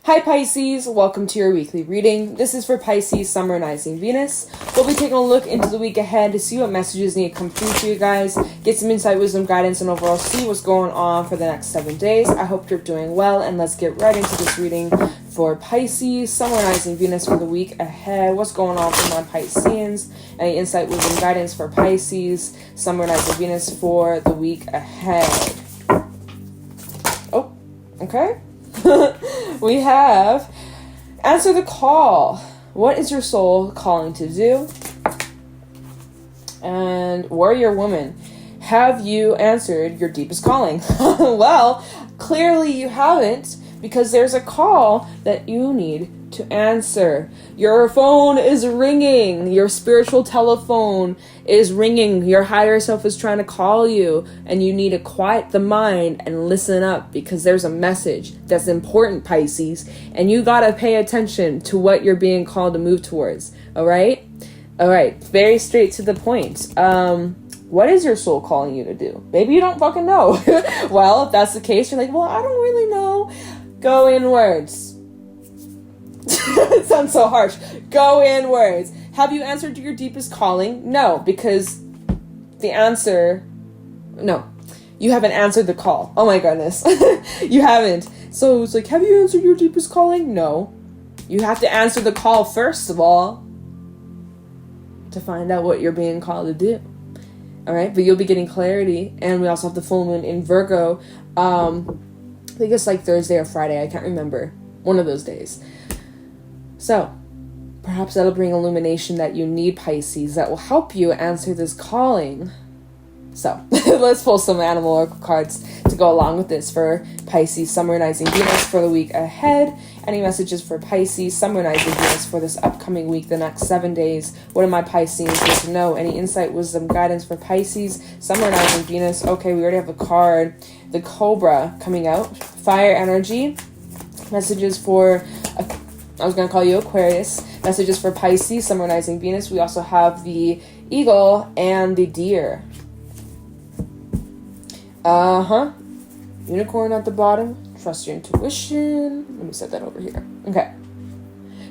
Hi Pisces, welcome to your weekly reading. This is for Pisces, Sun, Rising, Venus. We'll be taking a look into the week ahead to see what messages need to come through for you guys, get some insight, wisdom, guidance, and overall see what's going on for the next 7 days. I hope you're doing well, and let's get right into this reading for Pisces, Sun, Rising, Venus for the week ahead. What's going on for my Pisceans? Any insight, wisdom, guidance for Pisces, Sun, Rising, Venus for the week ahead? Oh, okay. We have answer the call. What is your soul calling to do? And warrior woman, have you answered your deepest calling? Well, clearly you haven't, because there's a call that you need to answer. Your phone is ringing. Your spiritual telephone is ringing. Your higher self is trying to call you, and you need to quiet the mind and listen up, because there's a message that's important, Pisces, and you gotta pay attention to what you're being called to move towards. All right, very straight to the point. What is your soul calling you to do? Maybe you don't fucking know. Well, if that's the case, you're like, well, I don't really know. Go inwards. It sounds so harsh. Go inwards. Have you answered your deepest calling? No, because the answer... No, you haven't answered the call. Oh my goodness. You haven't. So it's like, have you answered your deepest calling? No. You have to answer the call first of all to find out what you're being called to do. All right, but you'll be getting clarity. And we also have the full moon in Virgo. I think it's like Thursday or Friday. I can't remember. One of those days. So, perhaps that'll bring illumination that you need, Pisces, that will help you answer this calling. So, let's pull some animal oracle cards to go along with this for Pisces, Sun, Rising, Venus for the week ahead. Any messages for Pisces, Sun, Rising, Venus for this upcoming week, the next 7 days? What do my Pisces need to know? Any insight, wisdom, guidance for Pisces, Sun, Rising, Venus? Okay, we already have a card. The Cobra coming out. Fire energy. Messages for... I was going to call you Aquarius. Messages for Pisces, Sun, Rising, Venus. We also have the Eagle and the Deer. Unicorn at the bottom. Trust your intuition. Let me set that over here. Okay.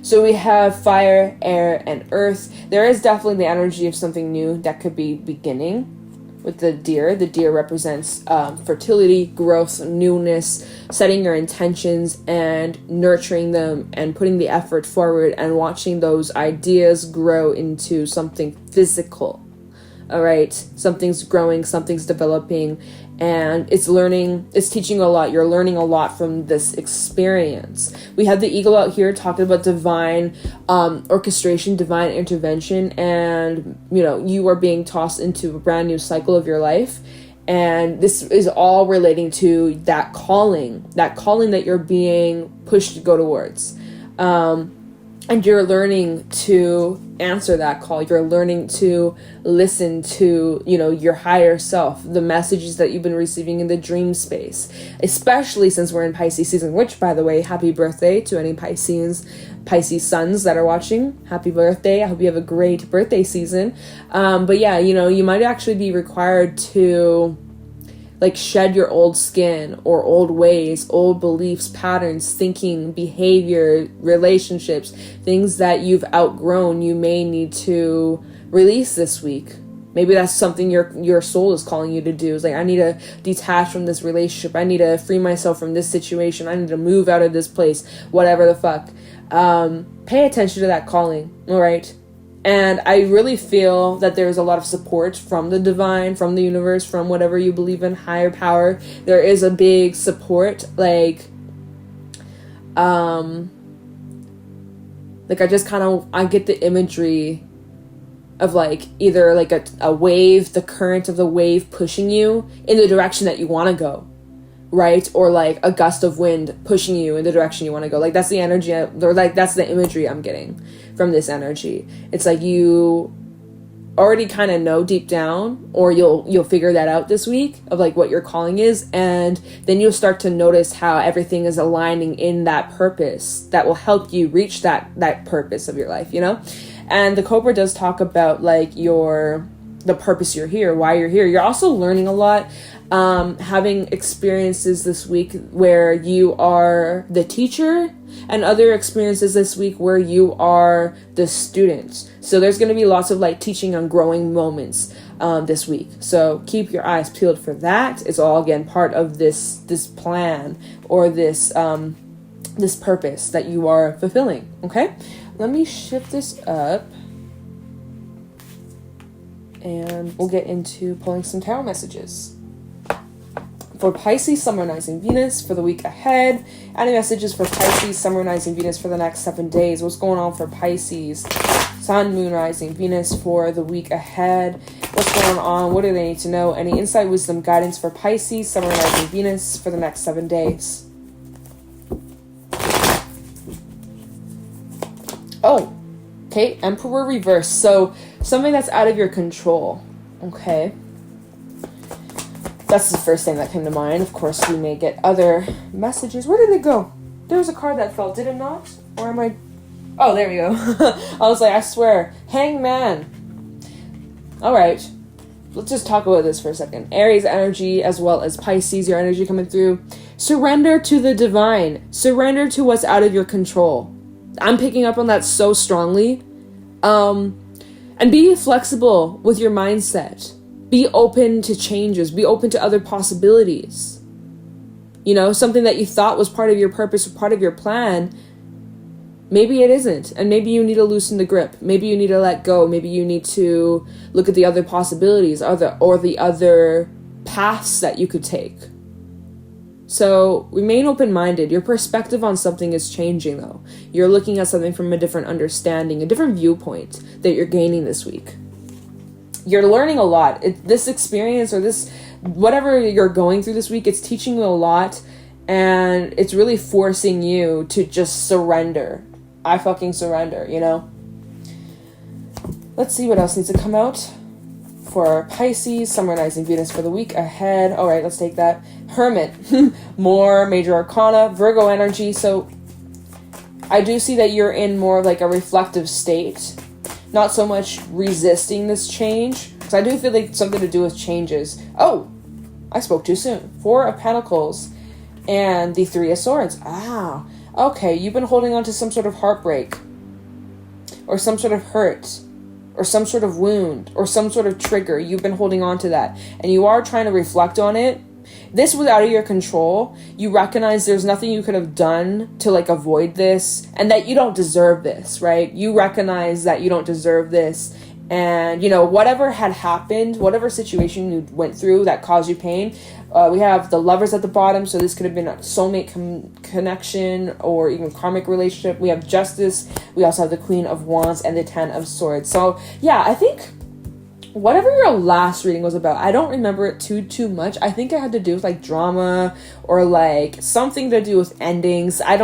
So we have fire, air, and earth. There is definitely the energy of something new that could be beginning. With the deer represents fertility, growth, newness, setting your intentions and nurturing them and putting the effort forward and watching those ideas grow into something physical. All right, something's growing, something's developing, and it's teaching a lot. You're learning a lot from this experience. We have the eagle out here talking about divine orchestration, divine intervention, and you are being tossed into a brand new cycle of your life. And this is all relating to that calling that you're being pushed to go towards. And you're learning to answer that call. You're learning to listen to, your higher self, the messages that you've been receiving in the dream space, especially since we're in Pisces season, which, by the way, happy birthday to any Pisces sons that are watching. Happy birthday. I hope you have a great birthday season. But yeah, you might actually be required to shed your old skin or old ways, old beliefs, patterns, thinking, behavior, relationships, things that you've outgrown. You may need to release this week. Maybe that's something your soul is calling you to do. It's like, I need to detach from this relationship. I need to free myself from this situation. I need to move out of this place, whatever the fuck. Pay attention to that calling, all right? And I really feel that there's a lot of support from the divine, from the universe, from whatever you believe in, higher power. There is a big support. I get the imagery of either a wave, the current of the wave pushing you in the direction that you want to go. Right? Or a gust of wind pushing you in the direction you want to go. That's the energy, that's the imagery I'm getting from this energy. It's like you already kind of know deep down, or you'll figure that out this week of what your calling is, and then you'll start to notice how everything is aligning in that purpose that will help you reach that purpose of your life, And the Cobra does talk about the purpose you're here, why you're here. You're also learning a lot. having experiences this week where you are the teacher, and other experiences this week where you are the student. So there's going to be lots of like teaching and growing moments this week. So keep your eyes peeled for that. It's all, again, part of this plan, or this purpose that you are fulfilling. Okay, let me shift this up, and we'll get into pulling some tarot messages. For Pisces, Sun, Moon, Rising, Venus for the week ahead. Any messages for Pisces, Sun, Moon, Rising, Venus for the next 7 days? What's going on for Pisces, Sun, Moon, Rising, Venus for the week ahead? What's going on? What do they need to know? Any insight, wisdom, guidance for Pisces, Sun, Moon, Rising, Venus for the next 7 days? Oh, okay, Emperor reverse. So something that's out of your control. Okay. That's the first thing that came to mind. Of course, we may get other messages. Where did it go? There was a card that fell, did it not? Or am I... Oh, there we go. I was like, I swear. Hangman. Alright. Let's just talk about this for a second. Aries energy, as well as Pisces, your energy coming through. Surrender to the divine. Surrender to what's out of your control. I'm picking up on that so strongly. And be flexible with your mindset. Be open to changes. Be open to other possibilities. You know, something that you thought was part of your purpose or part of your plan, maybe it isn't. And maybe you need to loosen the grip. Maybe you need to let go. Maybe you need to look at the other possibilities or the other paths that you could take. So remain open-minded. Your perspective on something is changing, though. You're looking at something from a different understanding, a different viewpoint that you're gaining this week. You're learning a lot. This experience, or this, whatever you're going through this week, it's teaching you a lot, and it's really forcing you to just surrender. I fucking surrender, you know? Let's see what else needs to come out for Pisces, Sun, Rising, Venus for the week ahead. All right, let's take that. Hermit. More major arcana, Virgo energy. So I do see that you're in more of like a reflective state. Not so much resisting this change, because I do feel like something to do with changes. Oh, I spoke too soon. 4 of Pentacles and the 3 of Swords. Ah, okay. You've been holding on to some sort of heartbreak, or some sort of hurt, or some sort of wound, or some sort of trigger. You've been holding on to that, and you are trying to reflect on it. This was out of your control. You recognize there's nothing you could have done to like avoid this, and that you don't deserve this, right? You recognize that you don't deserve this, and you know, whatever had happened, whatever situation you went through that caused you pain, we have the Lovers at the bottom, so this could have been a soulmate connection or even karmic relationship. We have Justice. We also have the Queen of Wands and the 10 of Swords. So yeah, I think whatever your last reading was about, I don't remember it too much. I think it had to do with like drama or like something to do with endings. I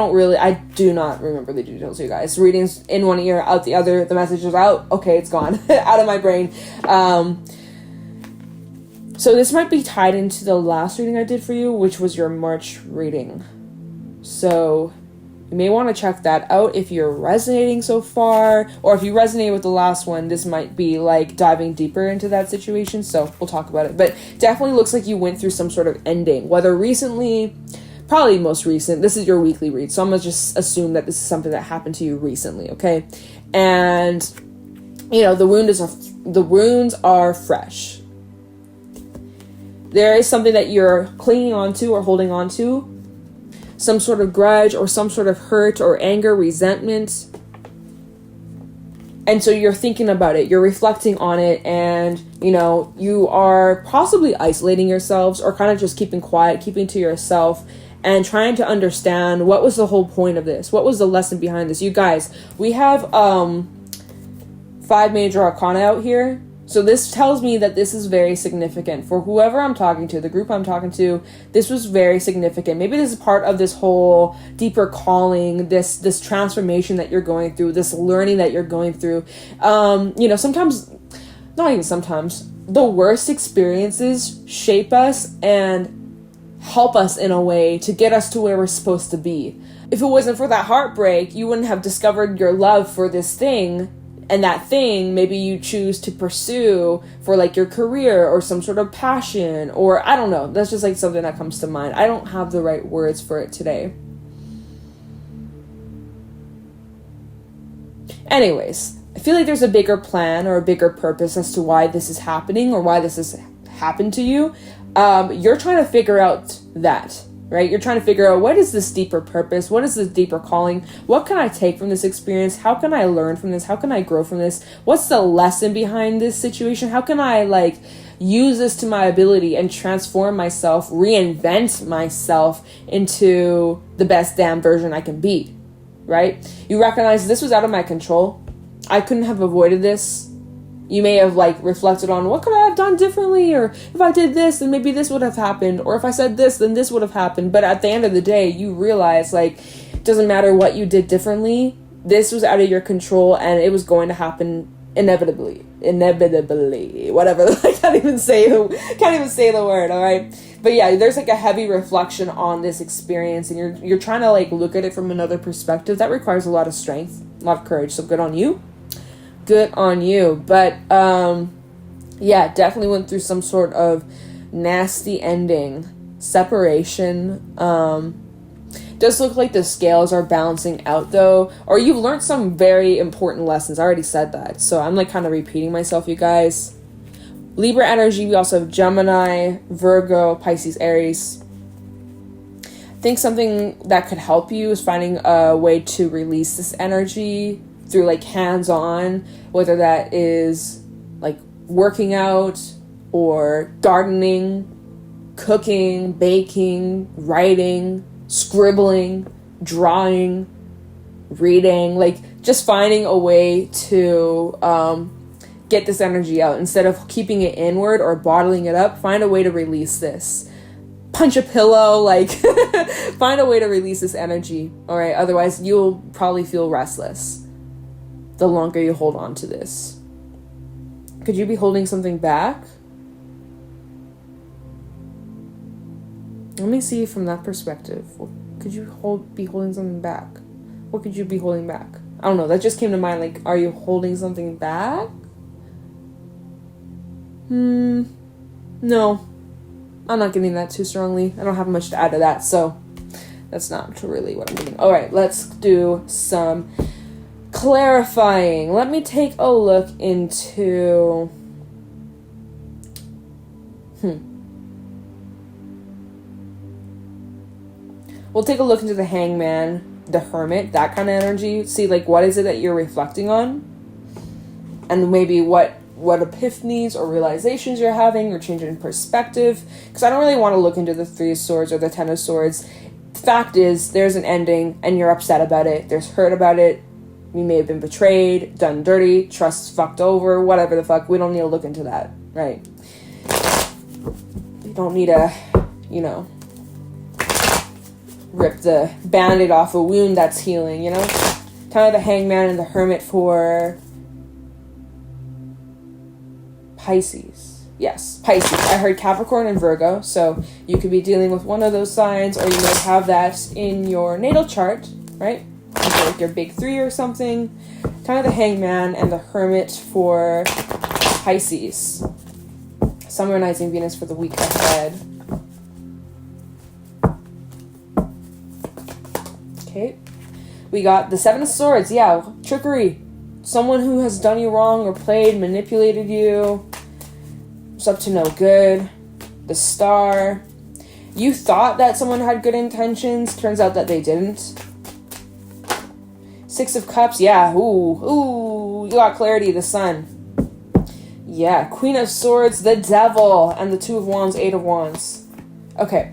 do not remember the details, you guys. Readings in one ear, out the other. The message was out. Okay, it's gone. Out of my brain. So this might be tied into the last reading I did for you, which was your March reading. So you may want to check that out if you're resonating so far, or if you resonate with the last one, this might be like diving deeper into that situation. So we'll talk about it, but definitely looks like you went through some sort of ending, whether recently, probably most recent. This is your weekly read, so I'm gonna just assume that this is something that happened to you recently. Okay. And you know, the wounds are fresh. There is something that you're clinging on to or holding on to, some sort of grudge or some sort of hurt or anger, resentment. And so you're thinking about it, you're reflecting on it, and, you know, you are possibly isolating yourselves or kind of just keeping quiet, keeping to yourself, and trying to understand what was the whole point of this? What was the lesson behind this? You guys, we have 5 major arcana out here. So this tells me that this is very significant for whoever I'm talking to, the group I'm talking to. This was very significant. Maybe this is part of this whole deeper calling, this transformation that you're going through, this learning that you're going through. You know, sometimes, not even sometimes, the worst experiences shape us and help us in a way to get us to where we're supposed to be. If it wasn't for that heartbreak, you wouldn't have discovered your love for this thing And that thing, maybe you choose to pursue for like your career or some sort of passion, or I don't know. That's just like something that comes to mind. I don't have the right words for it today. Anyways, I feel like there's a bigger plan or a bigger purpose as to why this is happening or why this has happened to you. You're trying to figure out that. Right? You're trying to figure out, what is this deeper purpose? What is this deeper calling? What can I take from this experience? How can I learn from this? How can I grow from this? What's the lesson behind this situation? How can I like use this to my ability and transform myself, reinvent myself into the best damn version I can be? Right? You recognize this was out of my control. I couldn't have avoided this. You may have like reflected on, what could I have done differently? Or if I did this, then maybe this would have happened. Or if I said this, then this would have happened. But at the end of the day, you realize like, it doesn't matter what you did differently. This was out of your control and it was going to happen inevitably, whatever. I can't even say the word. All right. But yeah, there's like a heavy reflection on this experience, and you're trying to like look at it from another perspective. That requires a lot of strength, a lot of courage. So good on you. Good on you. But yeah, definitely went through some sort of nasty ending, separation. Does look like the scales are balancing out though, or you've learned some very important lessons. I already said that, so I'm like kind of repeating myself, you guys. Libra energy, we also have Gemini, Virgo, Pisces, Aries. I think something that could help you is finding a way to release this energy through like hands-on, whether that is like working out or gardening, cooking, baking, writing, scribbling, drawing, reading, like just finding a way to get this energy out instead of keeping it inward or bottling it up. Find a way to release this. Punch a pillow, like find a way to release this energy. All right, otherwise you'll probably feel restless the longer you hold on to this. Could you be holding something back? Let me see from that perspective. Could you be holding something back? What could you be holding back? I don't know. That just came to mind. Like, are you holding something back? No. I'm not getting that too strongly. I don't have much to add to that, so that's not really what I'm getting. All right, let's do some clarifying. Let me take a look into... We'll take a look into the Hangman, the Hermit, that kind of energy. See, like, what is it that you're reflecting on? And maybe what epiphanies or realizations you're having or changing in perspective. Because I don't really want to look into the Three of Swords or the Ten of Swords. Fact is, there's an ending and you're upset about it. There's hurt about it. You may have been betrayed, done dirty, trust fucked over, whatever the fuck. We don't need to look into that, right? We don't need to, rip the band-aid off a wound that's healing, Kind of the Hangman and the Hermit for Pisces. Yes, Pisces. I heard Capricorn and Virgo, so you could be dealing with one of those signs, or you might have that in your natal chart, right? Like your big three or something. Kind of the Hangman and the Hermit for Pisces. Sun, Moon, Rising, Venus for the week ahead. Okay, we got the Seven of Swords. Yeah, trickery. Someone who has done you wrong or manipulated you. It's up to no good. The Star. You thought that someone had good intentions. Turns out that they didn't. Six of Cups. Yeah, ooh, you got clarity. The Sun. Yeah, Queen of Swords, the Devil, and the Two of Wands, Eight of Wands. Okay.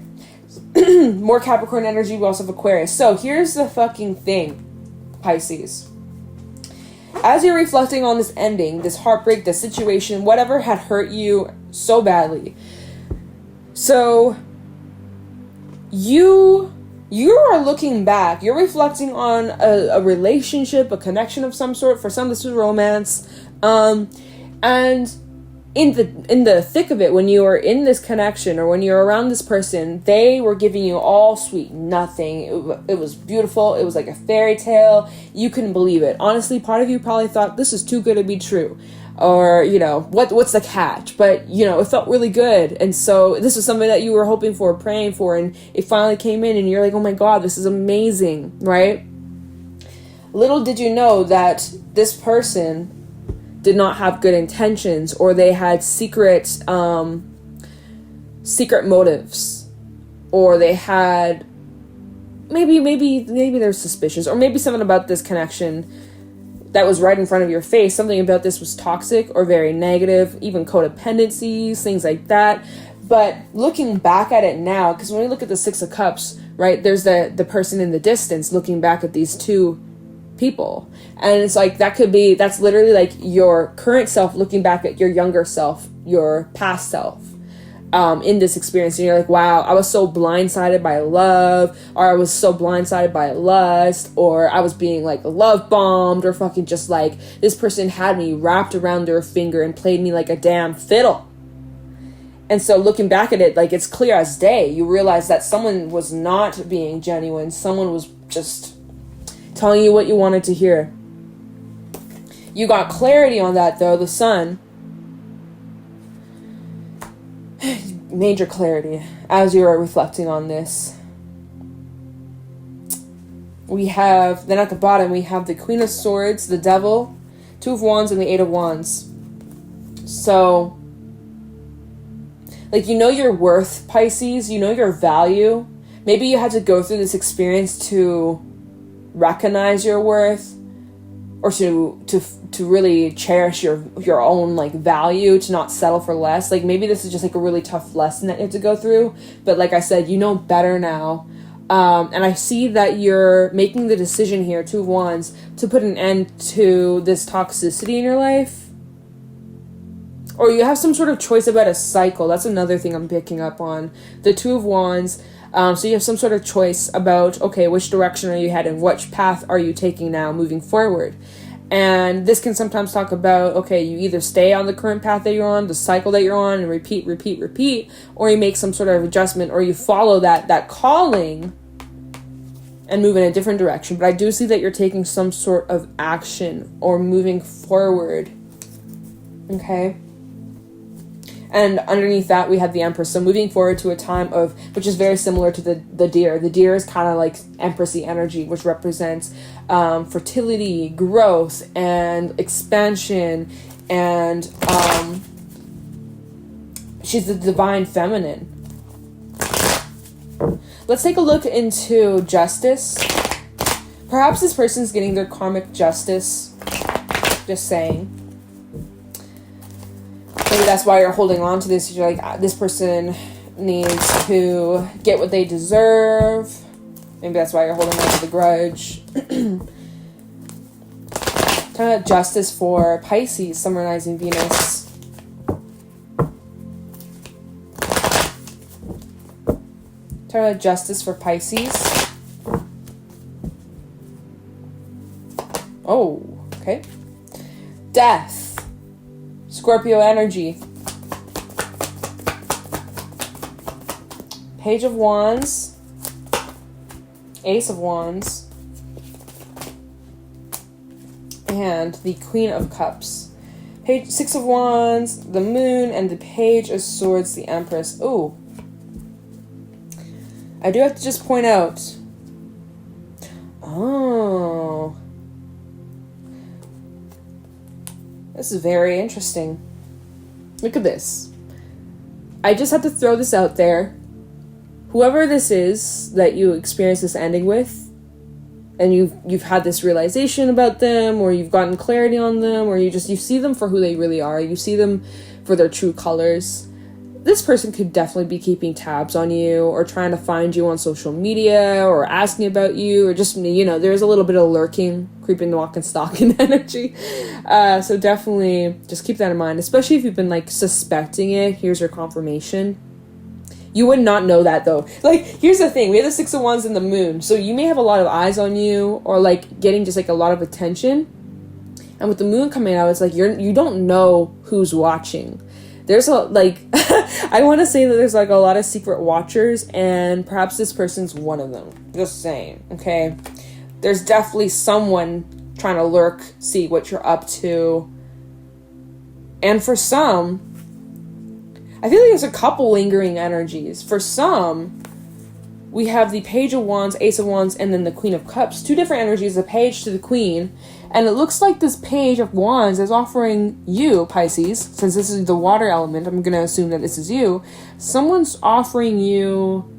More Capricorn energy. We also have Aquarius. So here's the fucking thing, Pisces. As you're reflecting on this ending, this heartbreak, this situation, whatever had hurt you so badly. So you are looking back. You're reflecting on a relationship, a connection of some sort. For some, this was romance. And in the thick of it, when you were in this connection or when you're around this person, they were giving you all sweet nothing. It was beautiful. It was like a fairy tale. You couldn't believe it. Honestly, part of you probably thought this is too good to be true, or what's the catch? But it felt really good, and so this was something that you were hoping for, praying for, and it finally came in, and you're like, oh my god, this is amazing, right? Little did you know that this person did not have good intentions, or they had secret motives, or they had maybe they're suspicious, or maybe something about this connection that was right in front of your face, something about this was toxic or very negative, even codependencies, things like that. But looking back at it now, because when we look at the Six of Cups, right, there's the person in the distance looking back at these two people, and it's like that's literally like your current self looking back at your younger self, your past self, in this experience, and you're like, wow, I was so blindsided by love, or I was so blindsided by lust, or I was being like love bombed, or fucking just like this person had me wrapped around their finger and played me like a damn fiddle. And so looking back at it, like, it's clear as day, you realize that someone was not being genuine, someone was just telling you what you wanted to hear. You got clarity on that, though. The sun, major clarity as you are reflecting on this. Then at the bottom, we have the Queen of Swords, the Devil, Two of Wands, and the Eight of Wands. So, like, your worth, Pisces, your value. Maybe you had to go through this experience to recognize your worth, or to really cherish your own like value, to not settle for less. Like, maybe this is just like a really tough lesson that you have to go through, but like I said, better now. And I see that you're making the decision here, Two of Wands, to put an end to this toxicity in your life, or you have some sort of choice about a cycle. That's another thing I'm picking up on, the Two of Wands. So you have some sort of choice about, okay, which direction are you heading? Which path are you taking now moving forward? And this can sometimes talk about, okay, you either stay on the current path that you're on, the cycle that you're on, and repeat, or you make some sort of adjustment, or you follow that calling and move in a different direction. But I do see that you're taking some sort of action or moving forward. Okay? And underneath that, we have the Empress. So moving forward to a time of, which is very similar to the Deer. The Deer is kind of like Empressy energy, which represents fertility, growth, and expansion. And she's the divine feminine. Let's take a look into justice. Perhaps this person's getting their karmic justice. Just saying. Maybe that's why you're holding on to this. You're like, this person needs to get what they deserve. Maybe that's why you're holding on to the grudge. Kind of justice for Pisces, Sun, Rising, Venus. Kind of justice for Pisces. Oh, okay. Death. Scorpio energy. Page of Wands. Ace of Wands. And the Queen of Cups. Six of Wands, the Moon, and the Page of Swords, the Empress. Ooh. I do have to just point out. Oh. This is very interesting. Look at this. I just have to throw this out there. Whoever this is that you experience this ending with, and you've had this realization about them, or you've gotten clarity on them, or you see them for who they really are, you see them for their true colors. This person could definitely be keeping tabs on you, or trying to find you on social media, or asking about you, or just, there's a little bit of lurking, creeping, walking, stalking energy. So definitely just keep that in mind, especially if you've been like suspecting it. Here's your confirmation. You would not know that though. Like, here's the thing. We have the Six of Wands and the Moon. So you may have a lot of eyes on you, or like getting just like a lot of attention. And with the Moon coming out, it's like you don't know who's watching. there's a, like, I want to say that there's, like, a lot of secret watchers, and perhaps this person's one of them. Just saying, okay? There's definitely someone trying to lurk, see what you're up to. And for some, I feel like there's a couple lingering energies. For some, we have the Page of Wands, Ace of Wands, and then the Queen of Cups. 2 different energies, the Page to the Queen. And it looks like this Page of Wands is offering you, Pisces, since this is the water element, I'm going to assume that this is you. Someone's offering you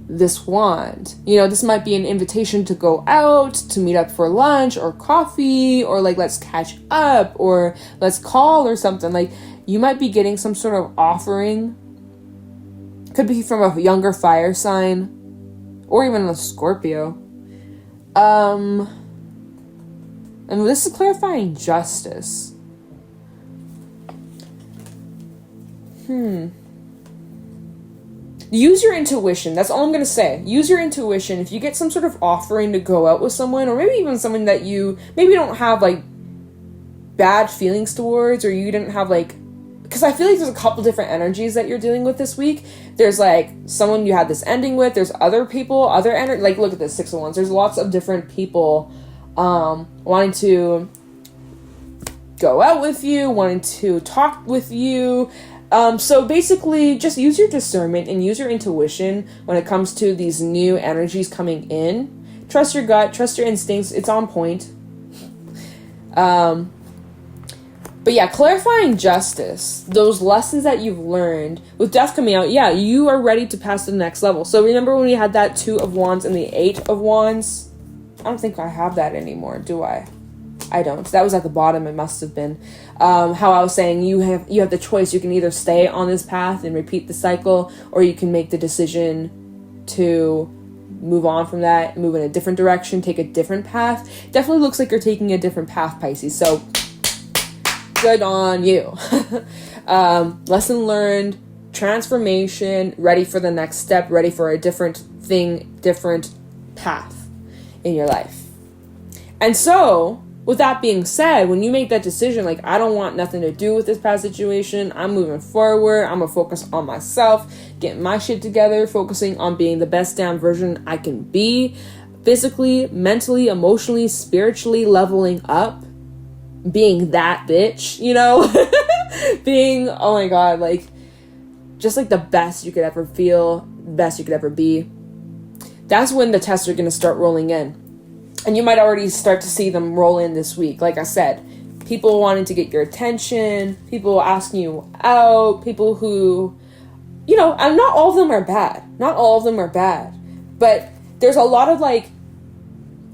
this wand. You know, this might be an invitation to go out, to meet up for lunch or coffee, or like, let's catch up, or let's call or something. Like, you might be getting some sort of offering. Could be from a younger fire sign, or even a Scorpio. And this is clarifying justice. Use your intuition. That's all I'm going to say. Use your intuition. If you get some sort of offering to go out with someone, or maybe even someone that you maybe don't have, like, bad feelings towards, or you didn't have, like, because I feel like there's a couple different energies that you're dealing with this week. There's, like, someone you had this ending with. There's other people, other energy. Like, look at this, 6 of Wands. There's lots of different people wanting to go out with you, wanting to talk with you. So basically, just use your discernment and use your intuition when it comes to these new energies coming in. Trust your gut. Trust your instincts. It's on point. But yeah, clarifying justice, those lessons that you've learned, with death coming out, yeah, you are ready to pass to the next level. So remember when we had that 2 of Wands and the 8 of Wands? I don't think I have that anymore, do I? I don't. That was at the bottom, it must have been. How I was saying, you have the choice. You can either stay on this path and repeat the cycle, or you can make the decision to move on from that, move in a different direction, take a different path. Definitely looks like you're taking a different path, Pisces. So good on you. Lesson learned, transformation, ready for the next step, ready for a different thing, different path in your life. And so, with that being said, when you make that decision, like, I don't want nothing to do with this past situation, I'm moving forward, I'm gonna focus on myself, getting my shit together, focusing on being the best damn version I can be, physically, mentally, emotionally, spiritually, leveling up, being that bitch, you know? Being, oh my god, like, just like the best you could ever feel, best you could ever be. That's when the tests are going to start rolling in. And you might already start to see them roll in this week. Like I said, people wanting to get your attention, people asking you out, people who, you know, and not all of them are bad. Not all of them are bad. But there's a lot of, like,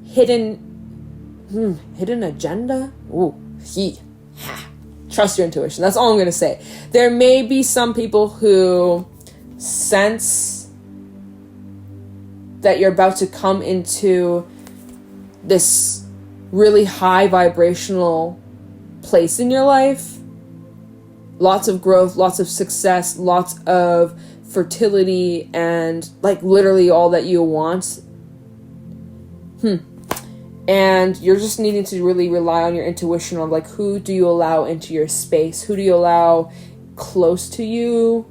hidden agenda? Ooh, trust your intuition. That's all I'm going to say. There may be some people who sense that you're about to come into this really high vibrational place in your life. Lots of growth, lots of success, lots of fertility, and, like, literally all that you want. And you're just needing to really rely on your intuition on, like, who do you allow into your space? Who do you allow close to you?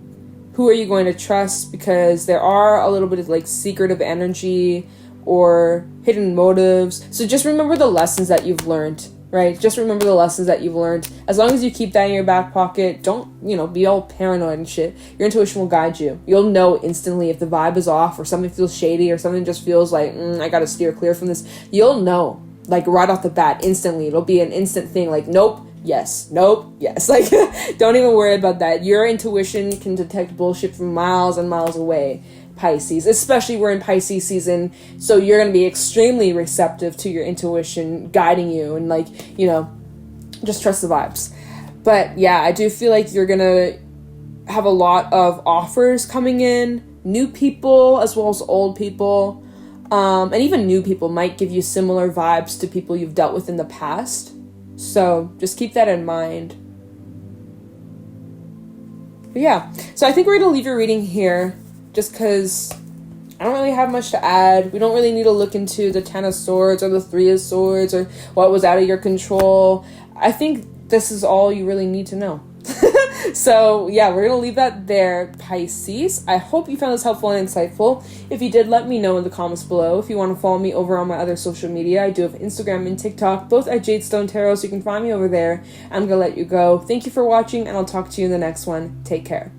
Who are you going to trust? Because there are a little bit of, like, secretive energy or hidden motives. So just remember the lessons that you've learned, right? Just remember the lessons that you've learned. As long as you keep that in your back pocket, don't, you know, be all paranoid and shit. Your intuition will guide you. You'll know instantly if the vibe is off, or something feels shady, or something just feels like, I gotta steer clear from this. You'll know, like, right off the bat, instantly. It'll be an instant thing, like, nope, yes, nope, yes. Like, don't even worry about that. Your intuition can detect bullshit from miles and miles away, Pisces. Especially we're in Pisces season, so you're going to be extremely receptive to your intuition guiding you, and, like, you know, just trust the vibes. But yeah, I do feel like you're going to have a lot of offers coming in, new people as well as old people, and even new people might give you similar vibes to people you've dealt with in the past. So just keep that in mind. But yeah, so I think we're going to leave your reading here, just because I don't really have much to add. We don't really need to look into the 10 of Swords or the 3 of Swords or what was out of your control. I think this is all you really need to know. So, yeah, we're going to leave that there, Pisces. I hope you found this helpful and insightful. If you did, let me know in the comments below. If you want to follow me over on my other social media, I do have Instagram and TikTok, both at Jadestone Tarot, so you can find me over there. I'm going to let you go. Thank you for watching, and I'll talk to you in the next one. Take care.